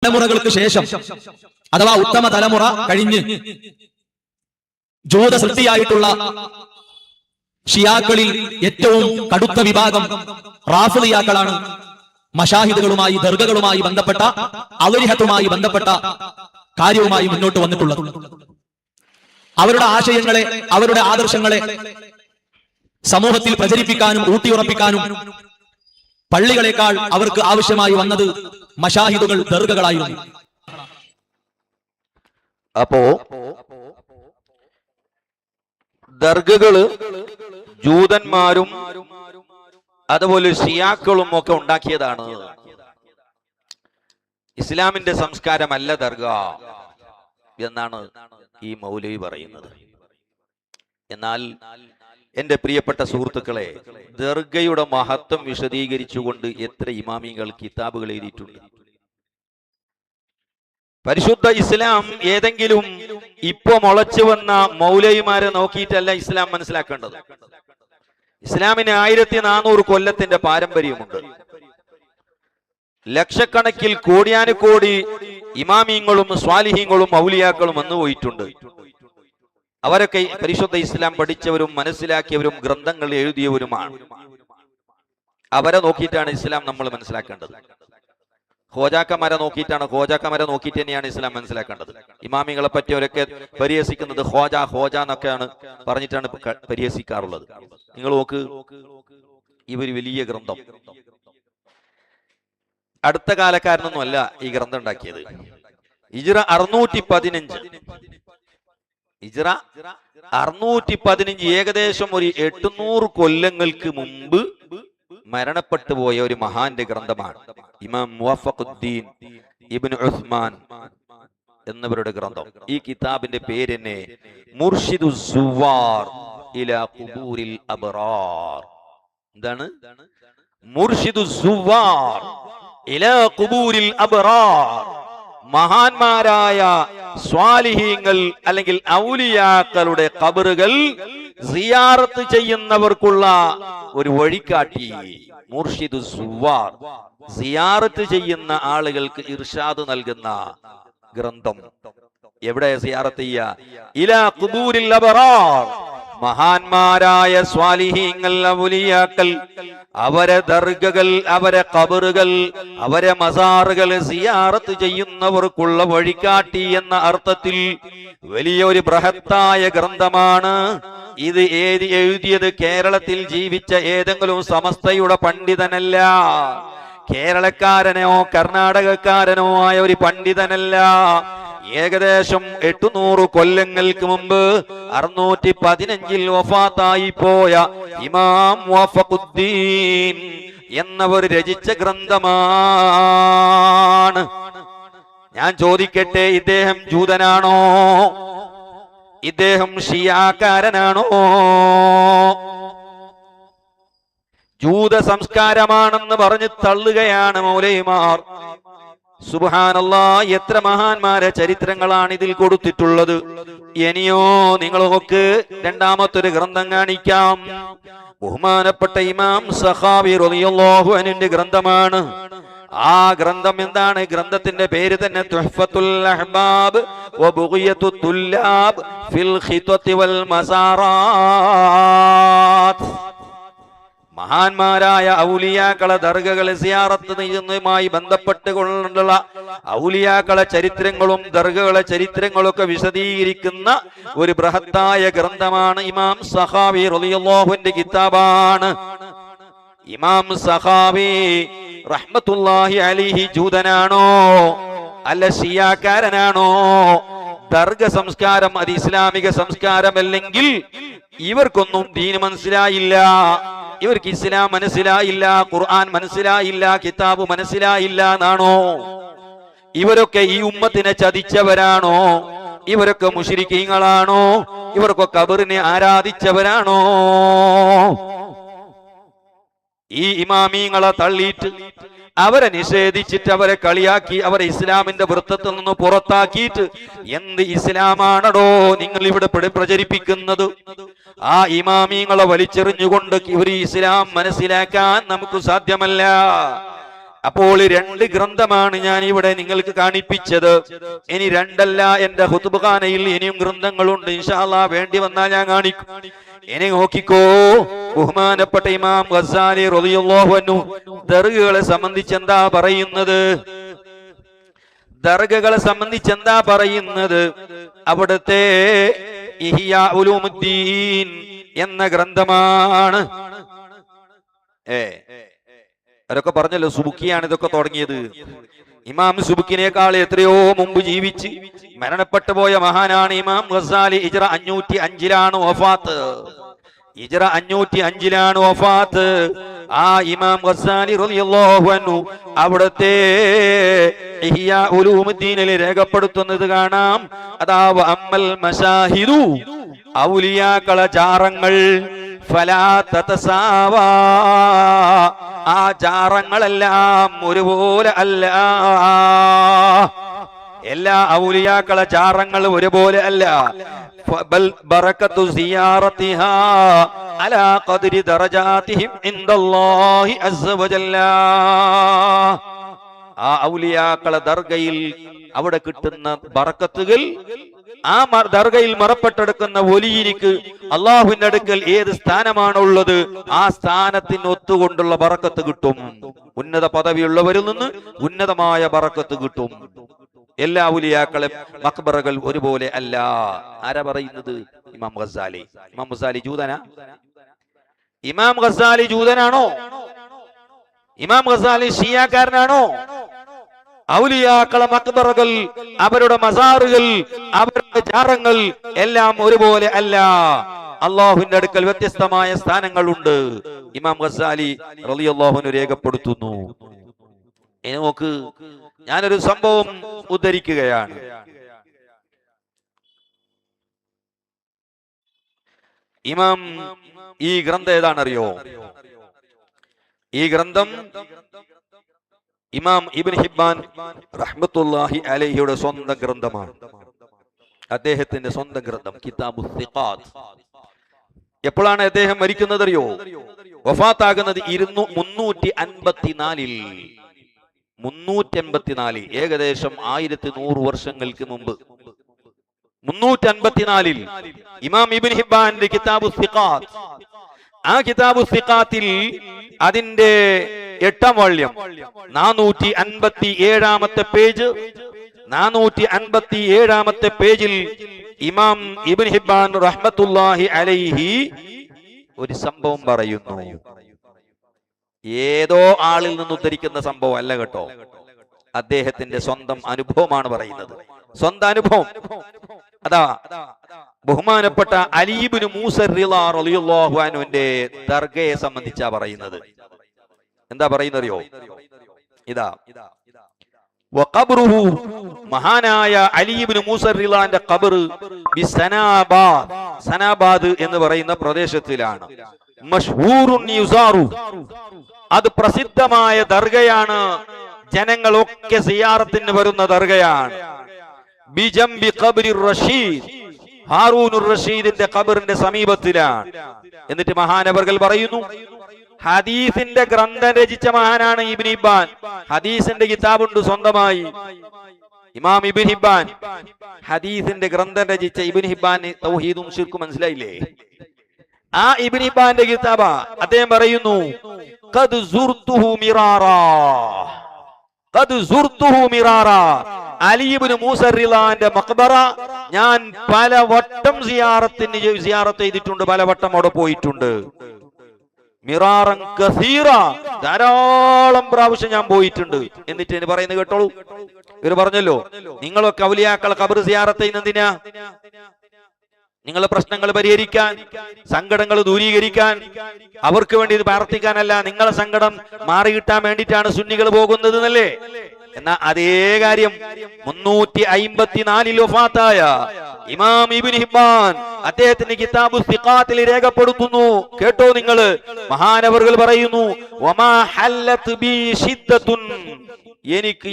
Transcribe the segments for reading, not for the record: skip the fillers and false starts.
തലമുറകൾക്ക് ശേഷം അഥവാ ഉത്തമ തലമുറ കഴിഞ്ഞ് ജൂത സൃഷ്ടിയായിട്ടുള്ള ഷിയാക്കളിൽ ഏറ്റവും കടുത്ത വിഭാഗം റാഫിദിയാക്കളാണ്. മശാഹിദുകളുമായി ദർഗകളുമായി ബന്ധപ്പെട്ട അവരിഹത്തുമായി ബന്ധപ്പെട്ട കാര്യവുമായി മുന്നോട്ട് വന്നിട്ടുള്ളത്. അവരുടെ ആശയങ്ങളെ, അവരുടെ ആദർശങ്ങളെ സമൂഹത്തിൽ പ്രചരിപ്പിക്കാനും ഊട്ടിയുറപ്പിക്കാനും പള്ളികളെക്കാൾ അവർക്ക് ആവശ്യമായി വന്നത് മശാഹിദുകൾ, ദർഗകളായിരുന്നു. അപ്പോ ദർഗകള് ജൂതന്മാരും അതുപോലെ ഷിയാക്കളും ഒക്കെ ഉണ്ടാക്കിയതാണ്. ഇസ്ലാമിന്റെ സംസ്കാരമല്ല ദർഗ എന്നാണ് ഈ മൗലവി പറയുന്നത്. എന്നാൽ എന്റെ പ്രിയപ്പെട്ട സുഹൃത്തുക്കളെ, ദർഗയുടെ മഹത്വം വിശദീകരിച്ചുകൊണ്ട് എത്ര ഇമാമികൾ കിതാബുകൾ എഴുതിയിട്ടുണ്ട്. പരിശുദ്ധ ഇസ്ലാം ഏതെങ്കിലും ഇപ്പൊ മുളച്ചു വന്ന മൗലവിമാരെ നോക്കിയിട്ടല്ല ഇസ്ലാം മനസ്സിലാക്കേണ്ടത്. ഇസ്ലാമിന് 1400 കൊല്ലത്തിന്റെ പാരമ്പര്യമുണ്ട്. ലക്ഷക്കണക്കിൽ കോടിയാനുകോടി ഇമാമിങ്ങളും സ്വാലിഹീങ്ങളും ഔലിയാക്കളും വന്നുപോയിട്ടുണ്ട്. അവരൊക്കെ പരിശുദ്ധ ഇസ്ലാം പഠിച്ചവരും മനസ്സിലാക്കിയവരും ഗ്രന്ഥങ്ങൾ എഴുതിയവരുമാണ്. അവരെ നോക്കിയിട്ടാണ് ഇസ്ലാം നമ്മൾ മനസ്സിലാക്കേണ്ടത്. ഖോജാക്കന്മാരെ നോക്കിയിട്ട് തന്നെയാണ് ഇസ്ലാം മനസ്സിലാക്കേണ്ടത്. ഇമാമികളെ പറ്റി അവരൊക്കെ പരിഹസിക്കുന്നത് ഖോജ എന്നൊക്കെയാണ് പറഞ്ഞിട്ടാണ് പരിഹസിക്കാറുള്ളത്. നിങ്ങൾ നോക്ക്, ഇവര് വലിയ ഗ്രന്ഥം, അടുത്ത കാലക്കാരനൊന്നും അല്ല ഈ ഗ്രന്ഥം ഉണ്ടാക്കിയത്. ഹിജ്റ 615 ഏകദേശം ഒരു 800 കൊല്ലങ്ങൾക്ക് മുമ്പ് മരണപ്പെട്ടു പോയ ഒരു മഹാന്റെ ഗ്രന്ഥമാണ് ഇമാം മുവഫഖുദ്ദീൻ ഇബ്നു ഉസ്മാൻ എന്നവരുടെ ഗ്രന്ഥം. ഈ കിതാബിന്റെ പേര് തന്നെ മുർഷിദുസ് സുവാർ ഇലാ ഖുബൂരിൽ അബ്റാർ. എന്താണ്? മുർഷിദുസ് സുവാർ ഇലാ ഖുബൂരിൽ അബ്റാർ. മഹാന്മാരായ സ്വാലിഹീങ്ങൾ അല്ലെങ്കിൽ ഔലിയാക്കളുടെ ഖബറുകൾ സിയാറത്ത് ചെയ്യുന്നവർക്കുള്ള ഒരു വഴികാട്ടി. മുർഷിദുസ് സുവാർ, സിയാറത്ത് ചെയ്യുന്ന ആളുകൾക്ക് ഇർഷാദ് നൽകുന്ന ഗ്രന്ഥം. എവിടെ സിയാറത്ത് ചെയ്യുക? ഇലാ ഖുബൂരിൽ അബ്റാർ. മഹാന്മാരായ സ്വാലിഹീങ്ങൾ, ഔലിയാക്കൾ, അവരെ ദർഗകൾ, അവരെ ഖബറുകൾ, അവരെ മസാറുകൾ സിയാറത്ത് ചെയ്യുന്നവർക്കുള്ള വഴികാട്ടി എന്ന അർത്ഥത്തിൽ വലിയൊരു ബൃഹത്തായ ഗ്രന്ഥമാണ് ഇത്. എഴുതിയത് കേരളത്തിൽ ജീവിച്ച ഏതെങ്കിലും സമസ്തയുടെ പണ്ഡിതനല്ല, കേരളക്കാരനോ കർണാടകക്കാരനോ ആയ ഒരു പണ്ഡിതനല്ല. ഏകദേശം 800 കൊല്ലങ്ങൾക്ക് മുമ്പ് 615 വഫാത്തായി പോയ ഇമാം മുവഫഖുദ്ദീൻ എന്നവർ രചിച്ച ഗ്രന്ഥമാണ്. ഞാൻ ചോദിക്കട്ടെ, ഇദ്ദേഹം ജൂതനാണോ? ഇദ്ദേഹം ഷിയാക്കാരനാണോ? ജൂത സംസ്കാരമാണെന്ന് പറഞ്ഞ് തള്ളുകയാണ് മൗലവിമാർ. സുബ്ഹാനല്ലാഹ്, എത്ര മഹാന്മാരെ ചരിത്രങ്ങളാണ് ഇതിൽ കൊടുത്തിട്ടുള്ളത്. ഇനിയോ നിങ്ങൾക്ക് രണ്ടാമത്തൊരു ഗ്രന്ഥം കാണിക്കാം. ബഹുമാനപ്പെട്ട ഇമാം സഖാവി റളിയല്ലാഹു അൻഹുവിന്റെ ഗ്രന്ഥമാണ്. ആ ഗ്രന്ഥം എന്താണ്? ഗ്രന്ഥത്തിന്റെ പേര് തന്നെ തുഹ്ഫത്തുൽ അഹ്ബാബ് വ ബുഗിയത്തുൽ തുല്ലാബ് ഫിൽ ഖിത്വത്തി വൽ മസാറാത്ത്. മഹാന്മാരായ ഔലിയാക്കളെ ദർഗകളെ സിയാറത്ത് ചെയ്യുന്നതുമായി ബന്ധപ്പെട്ടുകൊണ്ടുള്ള ഔലിയാക്കളെ ചരിത്രങ്ങളും ദർഗകളെ ചരിത്രങ്ങളൊക്കെ വിശദീകരിക്കുന്ന ഒരു ബൃഹത്തായ ഗ്രന്ഥമാണ് ഇമാം സഖാവി റളിയല്ലാഹുവിന്റെ കിതാബാണ്. ഇമാം സഖാവി റഹ്മത്തുള്ളാഹി അലൈഹി ജൂതനാണോ അല്ല ഷിയാക്കാരനാണോ? ദർഗ സംസ്കാരം അത് ഇസ്ലാമിക സംസ്കാരമല്ലെങ്കിൽ ഇവർക്കൊന്നും ദീന് മനസ്സിലായില്ല, ഇവർക്ക് ഇസ്ലാം മനസ്സിലായില്ല, ഖുർആൻ മനസ്സിലായില്ല, കിതാബ് മനസ്സിലായില്ല എന്നാണോ? ഇവരൊക്കെ ഈ ഉമ്മത്തിനെ ചതിച്ചവരാണോ? ഇവരൊക്കെ മുശ്രിക്കീങ്ങളാണോ? ഇവർക്കൊക്കെ ഖബറിനെ ആരാധിച്ചവരാണോ? ഈ ഇമാമീങ്ങളെ തള്ളിയിട്ട് അവരെ നിഷേധിച്ചിട്ട് അവരെ കളിയാക്കി അവരെ ഇസ്ലാമിന്റെ വൃത്തത്തിൽ നിന്ന് പുറത്താക്കിയിട്ട് എന്ത് ഇസ്ലാമാണോ നിങ്ങൾ ഇവിടെ പ്രചരിപ്പിക്കുന്നത്? ആ ഇമാമീങ്ങളെ വലിച്ചെറിഞ്ഞുകൊണ്ട് ഇവർ ഇസ്ലാം മനസ്സിലാക്കാൻ നമുക്ക് സാധ്യമല്ല. അപ്പോൾ 2 ഗ്രന്ഥമാണ് ഞാൻ ഇവിടെ നിങ്ങൾക്ക് കാണിപ്പിച്ചത്. ഇനി 2അല്ല, എന്റെ ഖുതുബ്ഖാനയിൽ ഇനിയും ഗ്രന്ഥങ്ങളുണ്ട്. ഇൻഷാ അല്ലാഹ് വേണ്ടി വന്നാൽ ഞാൻ കാണിക്കും. ഇനി നോക്കിക്കോ, ബഹുമാനപ്പെട്ട ഇമാം ഗസാലി റളിയല്ലാഹു അൻഹു ദർഗകളെ സംബന്ധിച്ച് എന്താ പറയുന്നത്? ദർഗകളെ സംബന്ധിച്ച് എന്താ പറയുന്നത്? അവിടുത്തെ ഇഹ്യാ ഉലൂമുദ്ദീൻ എന്ന ഗ്രന്ഥമാണ്. അവരൊക്കെ പറഞ്ഞല്ലോ സുബുക്കിയാണ് ഇതൊക്കെ തുടങ്ങിയത്. ഇമാം സുബുക്കിനേക്കാൾ എത്രയോ മുമ്പ് ജീവിച്ച് മരണപ്പെട്ടു പോയ മഹാനാണ് ഇമാം ഗസാലി. ഹിജ്റ 505 വഫാത്ത്. ഹിജ്റ 505 വഫാത്ത്. ആ ഇമാം ഗസാലി റളിയല്ലാഹു അൻഹു അവിടുത്തെ ഇഹ്യാ ഉലൂമുദ്ദീനിൽ രേഖപ്പെടുത്തുന്നത് കാണാം. അതാ അമ്മൽ മശാഹിദു, ഔലിയാക്കളെ ചാറങ്ങൾ, ഫലാ തതസാവാ, ആ ചാറങ്ങളെല്ലാം ഒരുപോലെ അല്ല. എല്ലാ ഔലിയാക്കളെ ചാറങ്ങൾ ഒരുപോലെ അല്ല. ബൽ ബറകത്തു സിയാറതിഹാ അലാ ഖദ്രി ദറജാതിഹിം ഇൻദല്ലാഹി അസ്സ വജല്ല. ആ ഔലിയാക്കളെ ദർഗയിൽ അവിടെ കിട്ടുന്ന ബറക്കത്തുകൾ, ആ ദർഗയിൽ മറപ്പെട്ടെടുക്കുന്ന വലിയനിക്ക് അള്ളാഹുവിന്റെ അടുക്കൽ ഏത് സ്ഥാനമാണുള്ളത് ആ സ്ഥാനത്തിന് ഒത്തുകൊണ്ടുള്ള ബറക്കത്ത് കിട്ടും. ഉന്നത പദവിയുള്ളവരിൽ നിന്ന് ഉന്നതമായ ബറക്കത്ത് കിട്ടും. എല്ലാ ഔലിയാക്കളും മഖ്ബറകൾ ഒരുപോലെ അല്ല. ആരാ പറയുന്നത്? ഇമാം ഗസാലി. ഇമാം ഗസാലി ജൂതനാ? ഇമാം ഗസാലി ജൂതനാണോ? ഇമാം ഗസാലി ഷിയാക്കാരനാണോ? ഔലിയാക്കളെ മഖ്ബറകൾ, അവരുടെ മസാറുകൾ, അവരുടെ ചാറങ്ങൾ എല്ലാം ഒരുപോലെ അല്ല. അള്ളാഹുവിന്റെ അടുക്കൽ വ്യത്യസ്തമായ സ്ഥാനങ്ങളുണ്ട്. ഇമാം ഗസാലി റളിയല്ലാഹു അൻഹു രേഖപ്പെടുത്തുന്നു. നോക്ക്, ഞാനൊരു സംഭവം ഉദ്ധരിക്കുകയാണ്. ഇമാം ഈ ഗ്രന്ഥം ഏതാണറിയോ? ഈ ഗ്രന്ഥം ഇമാം ഇബ്നു ഹിബ്ബാൻ റഹ്മത്തുള്ളാഹി അലൈഹിയുടെ സ്വന്തം ഗ്രന്ഥമാണ്. അദ്ദേഹത്തിന്റെ സ്വന്തം ഗ്രന്ഥം കിതാബുസ് സിഖാത്ത്. എപ്പോഴാണ് അദ്ദേഹം മരിക്കുന്നത് അറിയോ? വഫാത്താകുന്നത് 354. 384, ഏകദേശം 1100 വർഷങ്ങൾക്ക് മുമ്പ്. 354 ഇമാം ഇബ്നു ഹിബ്ബാന്റെ കിതാബുസ് സിഖാത്ത്. ആ കിതാബുസ് സിഖാത്തിൽ അതിന്റെ 8ാം വാള്യം 457 പേജ്, 457 പേജിൽ ഇമാം ഇബ്നു ഹിബ്ബാൻ റഹ്മത്തുള്ളാഹി അലൈഹി ഒരു സംഭവം പറയുന്നു. ഏതോ ആളിൽ നിന്ന് ഉദ്ധരിക്കുന്ന സംഭവം അല്ല കേട്ടോ, അദ്ദേഹത്തിന്റെ സ്വന്തം അനുഭവമാണ് പറയുന്നത്. സ്വന്തം അനുഭവം. അതാ ബഹുമാനപ്പെട്ട അലി ഇബ്നു മൂസ റളിയല്ലാഹു അൻഹുവിന്റെ ദർഗയെ സംബന്ധിച്ചാ പറയുന്നത്. എന്താ പറയുന്നറിയോ? ഇതാ വഖബ്റുഹു, മഹാനായ അലി ഇബ്നു മൂസ റിളാന്റെ ഖബർ ബിസനാബാദ്, സനാബാദ് എന്ന് പറയുന്ന പ്രദേശത്തിലാണ്. മഷ്ഹൂറുൻ യുസാറു, അത് പ്രസിദ്ധമായ ദർഗയാണ്. ജനങ്ങളൊക്കെ സിയാറത്തിന് വരുന്ന ദർഗയാണ്. ബിജംബി ഖബ്രി റഷീദ്, ഹാറൂനുർ റഷീദിന്റെ ഖബറിന്റെ സമീപത്തിലാണ്. എന്നിട്ട് മഹാനവർകൾ പറയുന്നു, ഹദീസിന്റെ ഗ്രന്ഥം രചിച്ച മഹാനാണ് ഇബ്നു ഹിബ്ബാൻ. ഹദീസിന്റെ കിതാബുണ്ട് സ്വന്തമായി. ഇമാം ഇബ്നു ഹിബ്ബാൻ ഹദീസിന്റെ ഗ്രന്ഥം രചിച്ച ഇബ്നു ഹിബ്ബാൻ തൗഹീദും ശിർക്കും മനസ്സിലായില്ലേ? ആ ഇബ്നു ഹിബ്ബാന്റെ കിതാബ. അദ്ദേഹം പറയുന്നു, ഖദ് സുർതുഹു മിറാറാ, ഖദ് സുർതുഹു മിറാറാ, അലി ഇബ്നു മൂസ റിളാന്റെ മഖ്ബറ ഞാൻ പലവട്ടം സിയാറത്ത് ചെയ്തിട്ടുണ്ട്, പലവട്ടം അവിടെ പോയിട്ടുണ്ട്. മിറാറൻ കസീറ, ധാരാളം പ്രാവശ്യം ഞാൻ പോയിട്ടുണ്ട്. എന്നിട്ട് എന്ന് പറയുന്നത് കേട്ടോളൂ. ഇവര് പറഞ്ഞല്ലോ, നിങ്ങളൊക്കെ ഔലിയാക്കളെ ഖബർ സിയാറത്ത് ചെയ്യുന്നതിനാ? നിങ്ങളുടെ പ്രശ്നങ്ങൾ പരിഹരിക്കാൻ, സങ്കടങ്ങൾ ദൂരീകരിക്കാൻ, അവർക്ക് വേണ്ടി ഇത് പ്രാർത്ഥിക്കാനല്ല. നിങ്ങളെ സങ്കടം മാറി കിട്ടാൻ വേണ്ടിയിട്ടാണ് സുന്നികൾ പോകുന്നത് എന്നല്ലേ? എന്നാ അതേ കാര്യം 354 വഫാത്തായ ഇമാം ഇബ്നു ഹിബ്ബാൻ അദ്ദേഹത്തിന്റെ കിതാബുസ് സിഖാത്തിൽ രേഖപ്പെടുത്തുന്നു. കേട്ടോ നിങ്ങൾ, മഹാനവറുകൾ പറയുന്നു, വമാ ഹല്ലത് ബി ശിദ്ദത്തുൻ, എനിക്ക്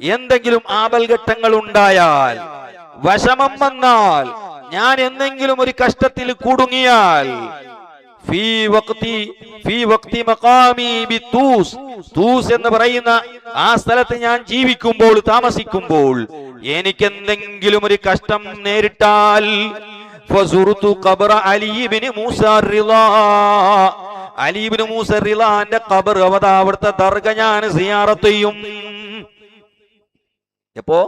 എന്തെങ്കിലും ആപൽഘട്ടങ്ങൾ ഉണ്ടായാൽ, വിഷമം വന്നാൽ, ഞാൻ എന്തെങ്കിലും ഒരു കഷ്ടത്തിൽ കുടുങ്ങിയാൽ, തൂസ് എന്ന് പറയുന്ന ആ സ്ഥലത്ത് ഞാൻ ജീവിക്കുമ്പോൾ, താമസിക്കുമ്പോൾ എനിക്കെന്തെങ്കിലും ഒരു കഷ്ടം നേരിട്ടാൽ അലി ഇബ്നു മൂസ റിളാന്റെ ഖബർ, അവിടുത്തെ ദർഗ ഞാൻ സിയാറത്ത് ചെയ്യും. എപ്പോ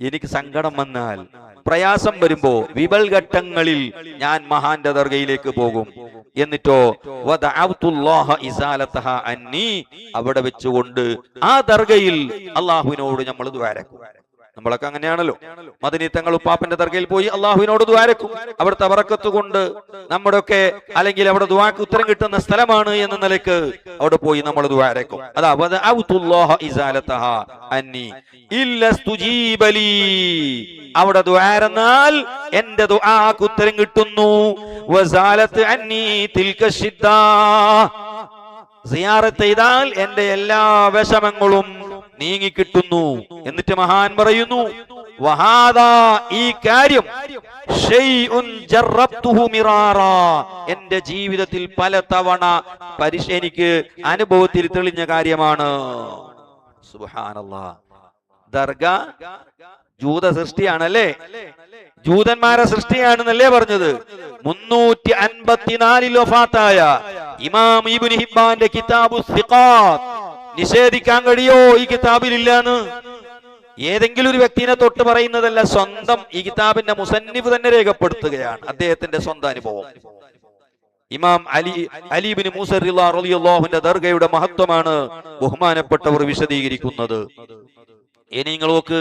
എനിക്ക് സങ്കടം വന്നാൽ, പ്രയാസം വരുമ്പോ, വിപൽ ഘട്ടങ്ങളിൽ ഞാൻ മഹാന്റെ ദർഗയിലേക്ക് പോകും. എന്നിട്ടോ അവിടെ വെച്ചുകൊണ്ട് ആ ദർഗയിൽ അള്ളാഹുവിനോട് നമ്മൾ ദ്വാരക്കും. നമ്മളൊക്കെ അങ്ങനെയാണല്ലോ. മദനി തങ്ങൾ ഉപ്പാപ്പന്റെ ദർഗയിൽ പോയി അള്ളാഹുവിനോട് ദ്വാരക്കും. അവിടുത്തെ ബറക്കത്ത് കൊണ്ട് നമ്മുടെയൊക്കെ, അല്ലെങ്കിൽ അവിടെ ദ്വാക്ക് ഉത്തരം കിട്ടുന്ന സ്ഥലമാണ് എന്ന നിലയ്ക്ക് അവിടെ പോയി നമ്മൾ ദ്വാരക്കും. അതാ അവിടെ ദ്വാരന്നാൽ എന്റെ ദുആക്ക് ഉത്തരം കിട്ടുന്നു. സിയാറത്ത് ചെയ്താൽ എന്റെ എല്ലാ വിഷമങ്ങളും നീങ്ങിക്കിട്ടുന്നു. എന്നിട്ട് മഹാൻ പറയുന്നു, വഹാദാ, ഈ കാര്യം എന്റെ ജീവിതത്തിൽ പല തവണ എനിക്ക് അനുഭവത്തിൽ തെളിഞ്ഞ കാര്യമാണ്. സുബ്ഹാനല്ലാഹ്. ദർഗ ജൂത സൃഷ്ടിയാണല്ലേ, ജൂതന്മാരെ സൃഷ്ടിയാണെന്നല്ലേ പറഞ്ഞത്. 354 വഫാത്തായ ഇമാം ഇബ്നു ഹിബ്ബാന്റെ കിതാബു സിഖാത്ത് നിഷേധിക്കാൻ കഴിയോ ഈ കിതാബിലില്ലാന്ന്? ഏതെങ്കിലും ഒരു വ്യക്തിനെ തൊട്ട് പറയുന്നതല്ല, സ്വന്തം ഈ കിതാബിന്റെ മുസന്നിഫ് തന്നെ രേഖപ്പെടുത്തുകയാണ് അദ്ദേഹത്തിന്റെ സ്വന്തം അനുഭവം. ഇമാം അലി ഇബ്നു മൂസ റളിയല്ലാഹു അൻഹു ദർഗയുടെ മഹത്വമാണ് ബഹുമാനപ്പെട്ടവർ വിശദീകരിക്കുന്നത്. ഇനി നിങ്ങൾ നോക്ക്,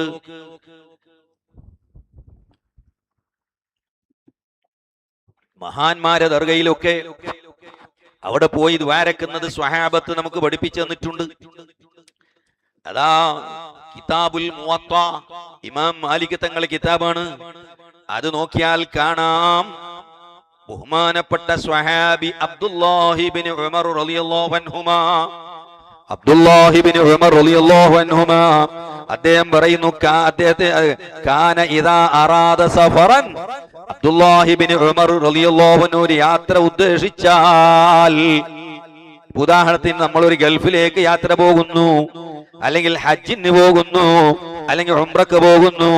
മഹാന്മാരെ ദർഗയിലൊക്കെ അവിടെ പോയി ദ്വാരക്കുന്നത് സ്വഹാബത്ത് നമുക്ക് പഠിപ്പിച്ചു തന്നിട്ടുണ്ട്. അതാ കിതാബുൽ മുവത്ത, ഇമാം മാലിക് തങ്ങളുടെ കിതാബാണ്. അത് നോക്കിയാൽ കാണാം, ബഹുമാനപ്പെട്ട സ്വഹാബി അബ്ദുല്ലാഹി ഇബ്നു ഉമർ റളിയല്ലാഹു അൻഹുമാ, അദ്ദേഹം പറയുന്നു, കാന ഇദാ അറാദ സഫറൻ, അബ്ദുല്ലാഹി ഇബ്നു ഉമർ റളിയല്ലാഹു അൻഹു ഒരു യാത്ര ഉദ്ദേശിച്ചാൽ, ഉദാഹരണത്തിന് നമ്മൾ ഒരു ഗൾഫിലേക്ക് യാത്ര പോകുന്നു, അല്ലെങ്കിൽ ഹജ്ജിന് പോകുന്നു, അല്ലെങ്കിൽ ഉംറക്ക് പോകുന്നു,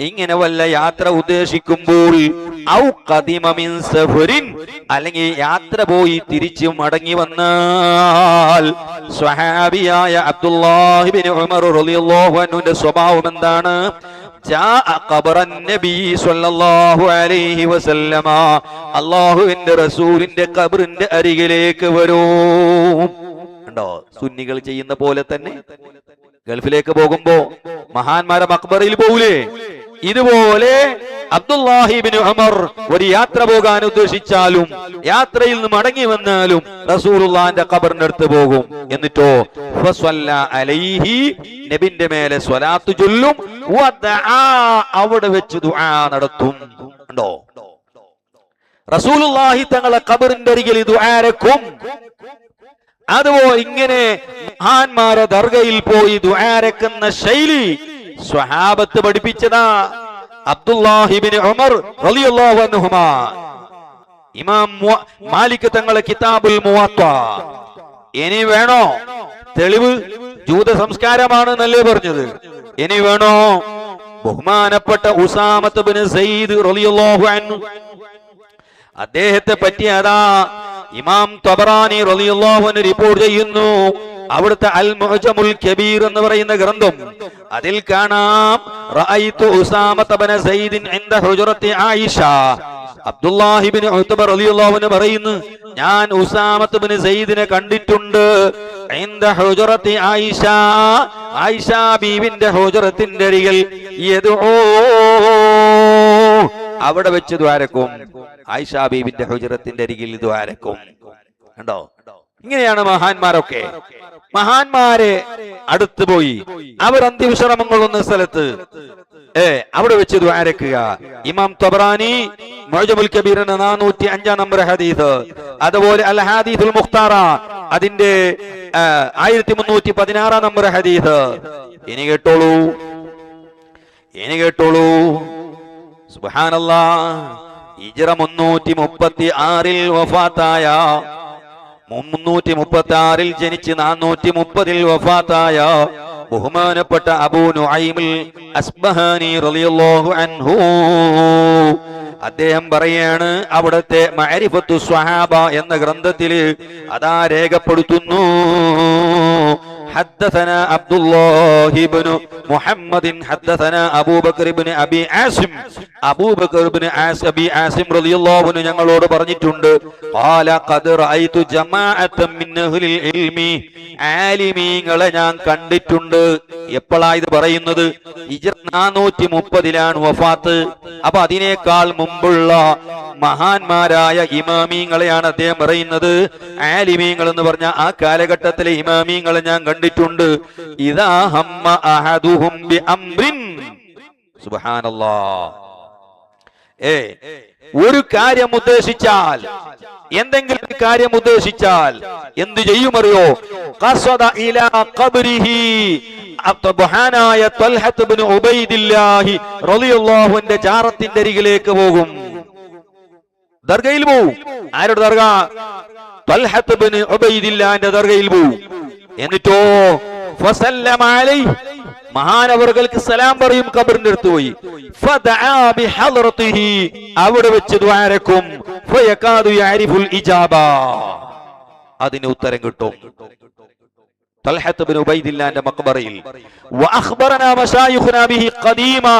ഇങ്ങനെ വല്ല യാത്ര ഉദ്ദേശിക്കുമ്പോൾ, ഔ ഖദിമ മിൻ സഫരിൻ, അല്ലെങ്കിൽ യാത്ര പോയി തിരിച്ചു മടങ്ങി വന്നാൽ, സ്വഹാബിയായ അബ്ദുല്ലാഹി ഇബ്നു ഉമർ റളിയല്ലാഹു അൻഹുവിന്റെ സ്വഭാവം എന്താണ്? അല്ലാഹുവിന്റെ റസൂലിന്റെ ഖബറിന്റെ അരികിലേക്ക് വരും. കണ്ടോ, സുന്നികൾ ചെയ്യുന്ന പോലെ തന്നെ ഗൾഫിലേക്ക് പോകുമ്പോ മഹാന്മാരെ മക്ബറയിൽ പോകൂലേ, ഇതുപോലെ അബ്ദുല്ലാഹി ഇബ്നു ഉമർ ഒരു യാത്ര പോകാൻ ഉദ്ദേശിച്ചാലും യാത്രയിൽ നിന്ന് മടങ്ങി വന്നാലും റസൂലുള്ളാഹിന്റെ ഖബറിന്റെ അടുത്ത് പോകും. എന്നിട്ടോ അലൈഹി, നബിന്റെ മേലെ സ്വലാത്ത് ചൊല്ലും, അവിടെ വെച്ച് ദുആ നടത്തും. ഉണ്ടോ, റസൂലുള്ളാഹി തങ്ങളെ ഖബറിന്റെ അരികിൽ ദുആരക്കും. അതുപോലെ ഇങ്ങനെ മഹാന്മാരെ ദർഗയിൽ പോയി ദുആരക്കുന്ന ശൈലി സ്വഹാബത്ത് പഠിപ്പിച്ചതാ. അബ്ദുല്ലാഹി ഇബ്നു ഉമർ റളിയല്ലാഹു അൻഹുമാ, ഇമാം മാലിക് തങ്ങളെ കിതാബുൽ മുവത്ത. ഇനി വേണോ തെളിവ്? ജൂത സംസ്കാരമാണ് എന്നല്ലേ പറഞ്ഞത്. ഇനി വേണോ? ബഹുമാനപ്പെട്ട ഉസാമത്ത് ബിൻ സയ്യിദ് റളിയല്ലാഹു അൻഹു, അദ്ദേഹത്തെ പറ്റി അതാ ഇമാം തബറാനി റളിയല്ലാഹു അൻഹു റിപ്പോർട്ട് ചെയ്യുന്നു. അവിടുത്തെ അൽ മുഅ്ജമുൽ കബീർ എന്ന് പറയുന്ന ഗ്രന്ഥം, അതിൽ കാണാം, റഅയ്തു ഉസാമത ബിൻ സയ്യിദ് ഇൻദ ഹുജറത്തി ആയിഷ. അബ്ദുല്ലാഹി ഇബ്നു ഉത്ബ റളിയല്ലാഹു അൻഹു പറയുന്നു, ഞാൻ ഉസാമത്ത് ബിൻ സയ്യിദിനെ കണ്ടിട്ടുണ്ട് ഇൻദ ഹുജറത്തി ആയിഷ, ആയിഷ ബീവിന്റെ ഹുജറത്തിന്റെ അരികിൽ, യദഉ, അവിടെ വെച്ച് ദ്വാരക്കും. ആയിഷ ബീവിന്റെ ഹുജറത്തിന്റെ അരികിൽ ദ്വാരക്കും. കണ്ടോ, ഇങ്ങനെയാണ് മഹാന്മാരൊക്കെ. മഹാന്മാരെ അടുത്ത് പോയി അവർ അന്ത്യവിശ്രമം കൊള്ളുന്ന സ്ഥലത്ത് അവിടെ വെച്ച് ദ്വാരക്കുക. ഇമാം തബറാനി മുഅ്ജമുൽ കബീറിന്റെ 405 നമ്പർ ഹദീസ്, അതുപോലെ അൽ ഹദീസുൽ മുഖ്താറ അതിന്റെ 1316 നമ്പർ ഹദീസ്. ഇനി കേട്ടോളൂ, ഇനി കേട്ടോളൂ. സുബ്ഹാനല്ലാഹ്, ഹിജ്റ 336 വഫാത്തായ 336 ജനിച്ച് 430 വഫാത്തായ ബഹുമാനപ്പെട്ട അബൂ നുഐമുൽ അസ്ബഹാനി റളിയല്ലാഹു അൻഹു അദ്ദേഹം പറയാണ്, അവിടുത്തെ മഅരിഫത്തു സ്വഹാബ എന്ന ഗ്രന്ഥത്തിൽ അതാ രേഖപ്പെടുത്തുന്നു, حدثنا عبد الله بن محمد حدثنا أبو بكر بن أبي عاصم أبو بكر بن أبي عاصم رضي الله عنه ഞങ്ങളോട് പറഞ്ഞിട്ടുണ്ട്, قال قد رأيت جماعة من أهل العلم ആലിമീങ്ങളെ ഞാൻ കണ്ടിട്ടുണ്ട്. എപ്പോഴാ ഇത് പറയുന്നത്? ഹിജ്റ 430 വഫാത്ത്. അപ്പൊ അതിനേക്കാൾ മുമ്പുള്ള മഹാന്മാരായ ഇമാമീങ്ങളെയാണ് അദ്ദേഹം പറയുന്നത്. ആലിമീങ്ങൾ എന്ന് പറഞ്ഞ ആ കാലഘട്ടത്തിലെ ഇമാമീങ്ങളെ ഞാൻ കണ്ടിട്ടുണ്ട്. ഇദാ ഹമ്മ അഹദുഹും ബി അംറിൻ, സുബ്ഹാനല്ലാഹ്, ഒരു കാര്യം ഉദ്ദേശിച്ചാൽ, എന്തെങ്കിലും ഒരു കാര്യം ഉദ്ദേശിച്ചാൽ എന്ത് ചെയ്യുമറിയോ? ഖസദ ഇലാ ഖബ്രിഹി, മഹാനായ ത്വൽഹത്ത് ഇബ്നു ഉബൈദില്ലാഹി റളിയല്ലാഹു അൻഹുവിന്റെ ജാറത്തിന്റെ അരികിലേക്ക് പോകും, ദർഗയിൽ പോവും. ആരുടെ ദർഗ? ത്വൽഹത്ത് ഇബ്നു ഉബൈദില്ലാഹിന്റെ ദർഗയിൽ പോവും. എന്നിട്ടോ ഫസല്ലമ അലൈഹി, മഹാനവറുകൾക്ക് സലാം പറയും. ഖബറിന്റെ അടുത്ത് പോയി ഫദആ ബിഹദ്റതിഹി, അവിടെ വെച്ച് ദുആ രക്കും. ഫയകാദു യഅരിഫുൽ ഇജാബ, അതിന് ഉത്തരം കിട്ടും. തൽഹത്ത് ഇബ്നു ഉബൈദില്ലാഹിന്റെ മഖ്ബറയിൽ വഅഖ്ബറനാ മശായിഖുനാ ബിഹി ഖദീമാ,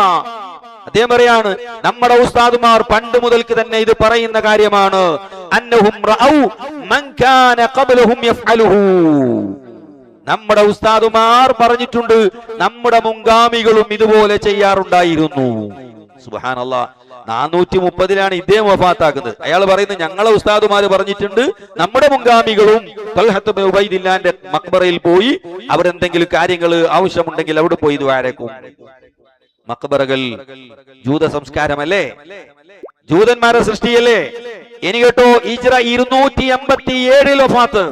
അദ്ദേഹം പറയാണ്, നമ്മുടെ ഉസ്താദുമാർ പണ്ട് മുതൽക്ക് തന്നെ ഇത് പറയുന്ന കാര്യമാണ്. അന്നഹും റഅൗ മൻ കാന ഖബ്ലഹും യഫ്അലുഹു, നമ്മുടെ ഉസ്താദുമാർ പറഞ്ഞിട്ടുണ്ട്, നമ്മുടെ മുൻഗാമികളും ഇതുപോലെ ചെയ്യാറുണ്ടായിരുന്നു. സുബ്ഹാനല്ലാഹ്, 430 ഇദ്ദേഹം വഫാത്താക്കുന്നത്. അയാൾ പറയുന്നത്, ഞങ്ങളെ ഉസ്താദുമാർ പറഞ്ഞിട്ടുണ്ട്, നമ്മുടെ മുൻഗാമികളും തൽഹത്ത് ഇബ്നു ഉബൈദില്ലാഹിന്റെ മഖ്ബറയിൽ പോയി അവരെന്തെങ്കിലും കാര്യങ്ങൾ ആവശ്യമുണ്ടെങ്കിൽ അവിടെ പോയി ദുആ രക്കും. മഖ്ബറകൾ ജൂത സംസ്കാരമല്ലേ, ജൂതന്മാരെ സൃഷ്ടിയല്ലേ? ഇനി കേട്ടോ, ഹിജ്റ 287 വഫാത്ത്,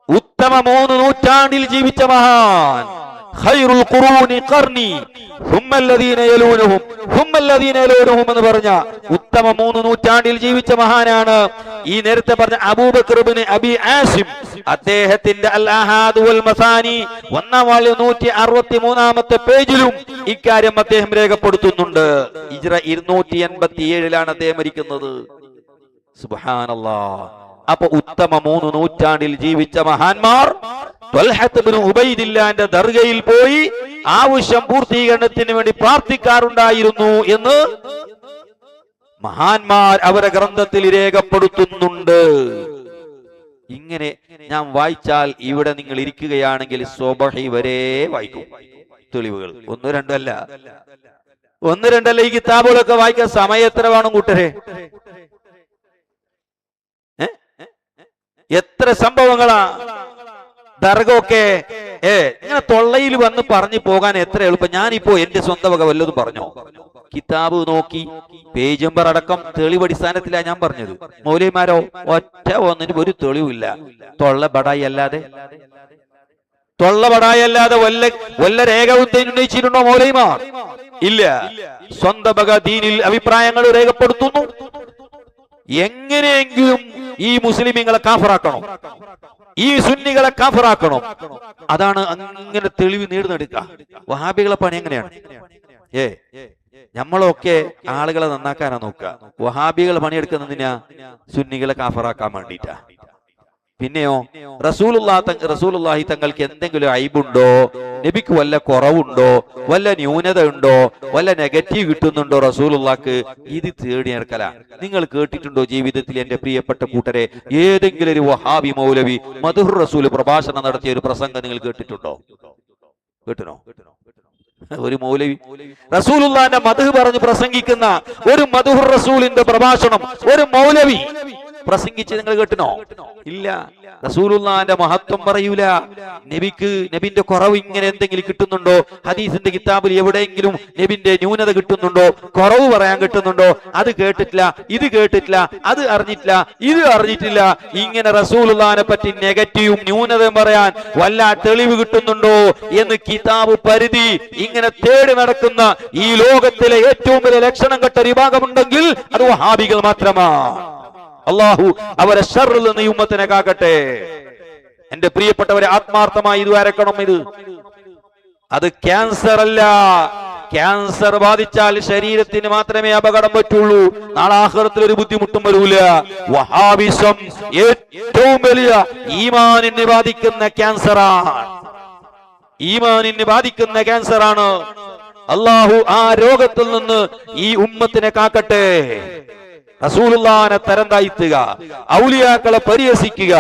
ഉത്തമ 3 നൂറ്റാണ്ടിൽ ജീവിച്ച മഹാൻ, ഖൈറുൽ ഖുറൂനി ഖർനി ثم الذين يلونهم ثم الذين يلونهم എന്ന് പറഞ്ഞ ഉത്തമ 3 നൂറ്റാണ്ടിൽ ജീവിച്ച മഹാനാണ് ഈ നേരത്തെ പറഞ്ഞ അബൂബക്കർ ഇബ്നു അബി ആസിം. അദ്ദേഹത്തിന്റെ അൽ അഹാദ് വൽ മസാനി 163-ാമത്തെ പേജിലും ഇക്കാര്യം അദ്ദേഹം രേഖപ്പെടുത്തുന്നുണ്ട്. ഹിജ്റ 287 അദ്ദേഹം മരിക്കുന്നത്. സുബ്ഹാനല്ലാഹ്. അപ്പൊ ഉത്തമ 3 നൂറ്റാണ്ടിൽ ജീവിച്ച മഹാന്മാർ ത്വൽഹത്ത് ഇബ്നു ഉബൈദില്ലാഹിന്റെ ദർഗയിൽ പോയി ആവശ്യം പൂർത്തീകരണത്തിന് വേണ്ടി പ്രാർത്ഥിക്കാറുണ്ടായിരുന്നു എന്ന് മഹാന്മാർ അവരുടെ ഗ്രന്ഥത്തിൽ രേഖപ്പെടുത്തുന്നുണ്ട്. ഇങ്ങനെ ഞാൻ വായിച്ചാൽ ഇവിടെ നിങ്ങൾ ഇരിക്കുകയാണെങ്കിൽ സ്വബഹി വരെ വായിക്കും. തെളിവുകൾ 1-2 അല്ല, 1-2 അല്ല. ഈ കിതാബുകളൊക്കെ വായിക്കാൻ സമയം എത്ര വേണം കൂട്ടരെ? എത്ര സംഭവങ്ങളാ ദർഗൊക്കെ ഇങ്ങനെ തൊള്ളയിൽ വന്ന് പറഞ്ഞു പോകാൻ എത്ര എളുപ്പം. ഞാനിപ്പോ എന്റെ സ്വന്തം വക വല്ലതും പറഞ്ഞോ? കിതാബ് നോക്കി പേജ് നമ്പർ അടക്കം തെളിവടിസ്ഥാനത്തിലാണ് ഞാൻ പറഞ്ഞത്. മൗലവിമാരോ ഒറ്റ ഒന്നിനും ഒരു തെളിവില്ല. തൊള്ള ബടായി അല്ലാതെ വല്ല രേഖ ഉന്നയിച്ചിട്ടുണ്ടോ മൗലവിമാർ? ഇല്ല. സ്വന്തം വക ദീനിൽ അഭിപ്രായങ്ങൾ രേഖപ്പെടുത്തുന്നു. എങ്ങനെയെങ്കിലും ഈ മുസ്ലിമീങ്ങളെ കാഫറാക്കണം, ഈ സുന്നികളെ കാഫറാക്കണം. അതാണ് അങ്ങനെ തെളിവ് നേടുന്നെടുക്കുക. വഹാബികളെ പണി എങ്ങനെയാണ്? നമ്മളൊക്കെ ആളുകളെ നന്നാക്കാനാ നോക്കുക. വഹാബികളെ പണിയെടുക്കുന്നതിനാ സുന്നികളെ കാഫറാക്കാൻ വേണ്ടിയിട്ടാ. പിന്നെയോ റസൂലുള്ളാഹി തങ്ങൾക്ക് എന്തെങ്കിലും ഐബുണ്ടോ, നബിക്ക് വല്ല കുറവുണ്ടോ, വല്ല ന്യൂനത ഉണ്ടോ, വല്ല നെഗറ്റീവ് കിട്ടുന്നുണ്ടോ റസൂലുള്ളാഹിക്ക്, ഇത് തേടി നടക്കല. നിങ്ങൾ കേട്ടിട്ടുണ്ടോ ജീവിതത്തിൽ എന്റെ പ്രിയപ്പെട്ട കൂട്ടരെ ഏതെങ്കിലും ഒരു വഹാബി മൗലവി മദ്ഹുർ റസൂൽ പ്രഭാഷണം നടത്തിയ ഒരു പ്രസംഗം നിങ്ങൾ കേട്ടിട്ടുണ്ടോ? കേട്ടിനോ? ഒരു മൗലവി റസൂലുള്ളാഹിന്റെ മദ്ഹ് പറഞ്ഞ് പ്രസംഗിക്കുന്ന ഒരു മദ്ഹുർ റസൂലിന്റെ പ്രഭാഷണം ഒരു മൗലവി പ്രസംഗിച്ച് നിങ്ങൾ കേട്ടിനോ? ഇല്ല. റസൂലുള്ളാഹിന്റെ മഹത്വം പറയൂല. നബിന്റെ കുറവ് ഇങ്ങനെ എന്തെങ്കിലും കിട്ടുന്നുണ്ടോ? ഹദീസിന്റെ കിതാബിൽ എവിടെയെങ്കിലും നബിന്റെ ന്യൂനത കിട്ടുന്നുണ്ടോ? കുറവ് പറയാൻ കിട്ടുന്നുണ്ടോ? അത് കേട്ടിട്ടില്ല, ഇത് കേട്ടിട്ടില്ല, അത് അറിഞ്ഞിട്ടില്ല, ഇത് അറിഞ്ഞിട്ടില്ല. ഇങ്ങനെ റസൂലുള്ളാഹിനെ പറ്റി നെഗറ്റീവും ന്യൂനതയും പറയാൻ വല്ല തെളിവ് കിട്ടുന്നുണ്ടോ എന്ന് കിതാബ് പരിധി ഇങ്ങനെ തേടി നടക്കുന്ന ഈ ലോകത്തിലെ ഏറ്റവും വലിയ ലക്ഷണം കെട്ട ഒരു വിഭാഗമുണ്ടെങ്കിൽ അത് വഹാബികൾ മാത്രമാണ്. അല്ലാഹു അവരെ ശർറിൽ നിന്ന് ഈ ഉമ്മത്തിനെ കാക്കട്ടെ. എന്റെ പ്രിയപ്പെട്ടവരെ, ആത്മാർത്ഥമായി ഇത് വരക്കണം. അത് ക്യാൻസർ അല്ല. ക്യാൻസർ ബാധിച്ചാൽ ശരീരത്തിന് മാത്രമേ അപകടം പറ്റുള്ളൂ. നാളെ ആഖിറത്തിൽ ഒരു ബുദ്ധിമുട്ടും വരൂല. വഹാബിസം ഏറ്റവും വലിയ ഈമാനിനെ ബാധിക്കുന്ന ക്യാൻസറാണ്. ഈമാനിനെ ബാധിക്കുന്ന ക്യാൻസറാണ്. അല്ലാഹു ആ രോഗത്തിൽ നിന്ന് ഈ ഉമ്മത്തിനെ കാക്കട്ടെ. റസൂലുള്ളാഹിനെ തരം താഴ്ത്തുക, ഔലിയാക്കളെ പരിഹസിക്കുക,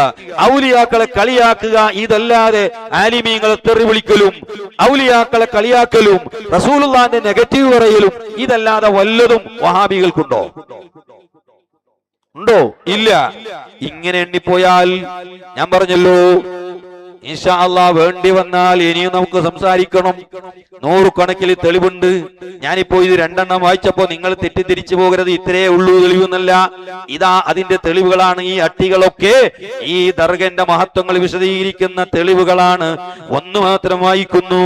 ഔലിയാക്കളെ കളിയാക്കുക, ഇതല്ലാതെ ആലിമീങ്ങളെ തെറി വിളിക്കലും ഔലിയാക്കളെ കളിയാക്കലും റസൂലുള്ളാഹിന്റെ നെഗറ്റീവ് പറയലും ഇതല്ലാതെ വല്ലതും വഹാബികൾക്കുണ്ടോ? ഉണ്ടോ? ഇല്ല. ഇങ്ങനെ എണ്ണിപ്പോയാൽ ഞാൻ പറഞ്ഞല്ലോ, ഇൻഷാ അല്ലാഹ് വേണ്ടി വന്നാൽ ഇനിയും നമുക്ക് സംസാരിക്കണം. 100 കണക്കിൽ തെളിവുണ്ട്. ഞാനിപ്പോ ഇത് 2 എണ്ണം വായിച്ചപ്പോ നിങ്ങൾ തെറ്റിദ്ധരിച്ചു പോകരുത്. ഇത്രയേ ഉള്ളൂ തെളിവെന്നല്ല. ഇതാ അതിന്റെ തെളിവുകളാണ് ഈ അട്ടികളൊക്കെ. ഈ ദർഗന്റെ മഹത്വങ്ങൾ വിശദീകരിക്കുന്ന തെളിവുകളാണ്. ഒന്ന് മാത്രം വായിക്കുന്നു.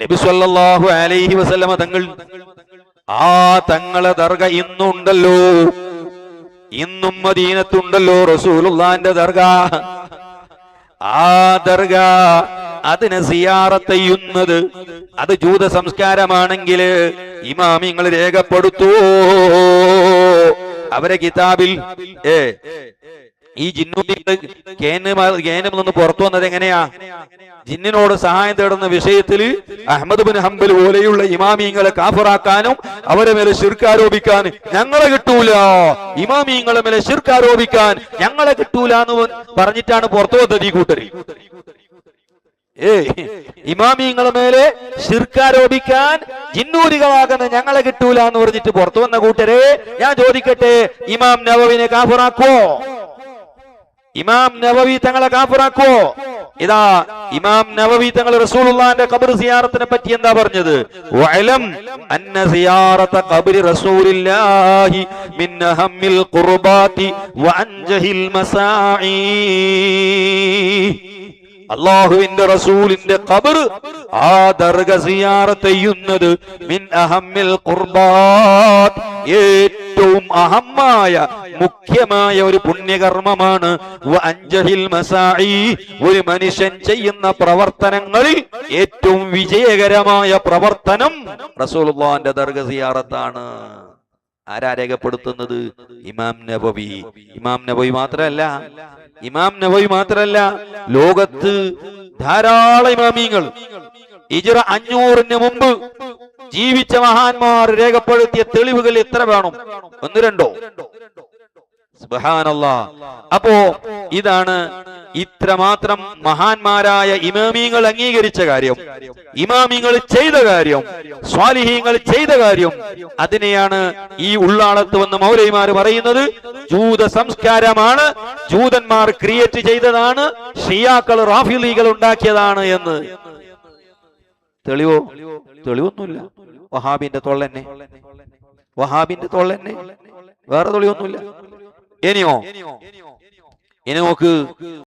നബി സല്ലല്ലാഹു അലൈഹി വസല്ലമ തങ്ങളെ ദർഗ ഇന്നുണ്ടല്ലോ, ഇന്നും മദീനത്തുണ്ടല്ലോ റസൂലുള്ളാഹിന്റെ ദർഗ. ആ ദർഗ അതിനെ സിയാറത്ത് ചെയ്യുന്നത് അത് ജൂത സംസ്കാരമാണെങ്കിൽ ഇമാമിങ്ങൾ രേഖപ്പെടുത്തൂ. അവരെ കിതാബിൽ ഈ ജിന്നൂതികൾ കേനം നിന്ന് പുറത്തു വന്നത് എങ്ങനെയാ? ജിന്നിനോട് സഹായം തേടുന്ന വിഷയത്തിൽ അഹ്മദ് ബിൻ ഹംബൽ പോലെയുള്ള ഇമാമിയങ്ങളെ കാഫിറാക്കാനും അവരെ മേലെ ശിർക്ക് ആരോപിക്കാൻ ഞങ്ങളെ കിട്ടൂല, ഇമാമിയങ്ങളെ മേലെ ശിർക്ക് ആരോപിക്കാൻ ഞങ്ങളെ കിട്ടൂല എന്ന് പറഞ്ഞിട്ടാണ് പുറത്തു വന്നത് ഈ കൂട്ടര്. ഇമാമിയങ്ങളെ മേലെ ശിർക്ക് ആരോപിക്കാൻ ജിന്നൂരികളാകുന്ന ഞങ്ങളെ കിട്ടൂല എന്ന് പറഞ്ഞിട്ട് പുറത്തു വന്ന കൂട്ടരെ ഞാൻ ചോദിക്കട്ടെ, ഇമാം നവവിനെ കാഫിറാക്കോ? ഇമാം നവവി തങ്ങളെ കാഫിറാക്കോ? ഇതാ ഇമാം നവവി തങ്ങൾ റസൂലുള്ളാഹിന്റെ ഖബർ സിയാറത്തിനെ പറ്റി എന്താ പറഞ്ഞത്? വഅലം അന്ന സിയാറത ഖബരി റസൂലില്ലാഹി മിൻ അഹമ്മിൽ ഖുർബാതി വഅൻജഹിൽ മസാഇ. അല്ലാഹുവിന്റെ റസൂലിന്റെ ഖബർ ആ ദർഗ സിയാറത്ത് ചെയ്യുന്നത് മിൻ അഹമ്മിൽ ഖുർബാത്ത്, ഏറ്റവും അഹമ്മായ മുഖ്യമായ ഒരു പുണ്യകർമ്മമാണ്. വഅൻജഹിൽ മസാഇ, ഒരു മനുഷ്യൻ ചെയ്യുന്ന പ്രവർത്തനങ്ങളിൽ ഏറ്റവും വിജയകരമായ പ്രവർത്തനം റസൂലുള്ളാഹിന്റെ ദർഗ സിയാറത്താണ്. ആരാ രേഖപ്പെടുത്തുന്നത്? ഇമാം നബവി. ഇമാം നബവി മാത്രമല്ല, ലോകത്ത് ധാരാളം ഇമാമിങ്ങൾ ഹിജ്റ 500 മുമ്പ് ജീവിച്ച മഹാന്മാർ രേഖപ്പെടുത്തിയ തെളിവുകൾ എത്ര വേണം? 1-2? സുബ്ഹാനല്ലാഹ്. അപ്പോ ഇതാണ് ഇത്രമാത്രം മഹാന്മാരായ ഇമാമിങ്ങൾ അംഗീകരിച്ച കാര്യം, ഇമാമിങ്ങൾ ചെയ്ത കാര്യം, സ്വാലിഹീങ്ങൾ ചെയ്ത കാര്യം. അതിനെയാണ് ഈ ഉള്ളാളത്ത് വന്ന മൗലവിമാർ പറയുന്നത് ജൂത സംസ്കാരമാണ്, ജൂതന്മാർ ക്രിയേറ്റ് ചെയ്തതാണ്, ഷിയാക്കൾ റാഫിളികൾ ഉണ്ടാക്കിയതാണ് എന്ന്. തെളിവൊന്നുമില്ല. വഹാബിന്റെ തൊള്ളന്നെ, വേറെ തെളിവൊന്നുമില്ല. ഇനി നോക്ക്,